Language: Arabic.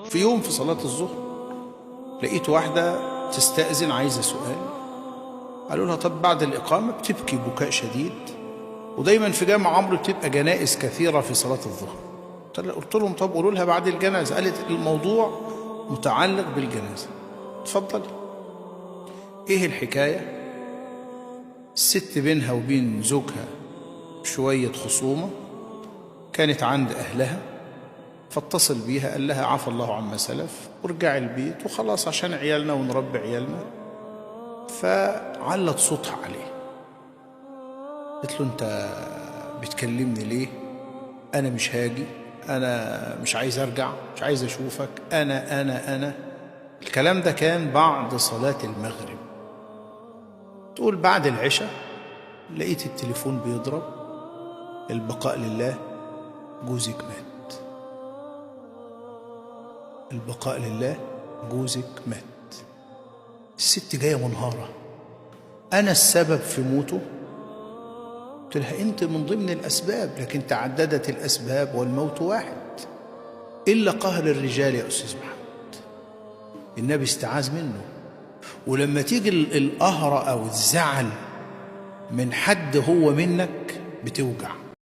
في يوم في صلاة الظهر لقيت واحدة تستأذن عايزة سؤال. قالوا لها طب بعد الإقامة، بتبكي بكاء شديد، ودايما في جامع عمرو بتبقى جنائز كثيرة في صلاة الظهر. قلت لهم طب قولوا لها بعد الجنازة. قالت الموضوع متعلق بالجنازة. اتفضلي. ايه الحكاية؟ الست بينها وبين زوجها شوية خصومة كانت عند أهلها، فاتصل بيها قال لها عفى الله عما سلف وارجعي البيت وخلاص عشان عيالنا ونربي عيالنا. فعلت صوتها عليه، قلت له انت بتكلمني ليه؟ انا مش هاجي، انا مش عايز ارجع، مش عايز اشوفك، انا الكلام ده كان بعد صلاة المغرب. تقول بعد العشاء لقيت التليفون بيضرب، البقاء لله جوزك مات، البقاء لله جوزك مات. الست جاية منهارة، أنا السبب في موته؟ قلت لها أنت من ضمن الأسباب، لكن تعددت الأسباب والموت واحد. إلا قهر الرجال يا أستاذ محمد، النبي استعاذ منه. ولما تيجي القهرة أو الزعل من حد هو منك بتوجع.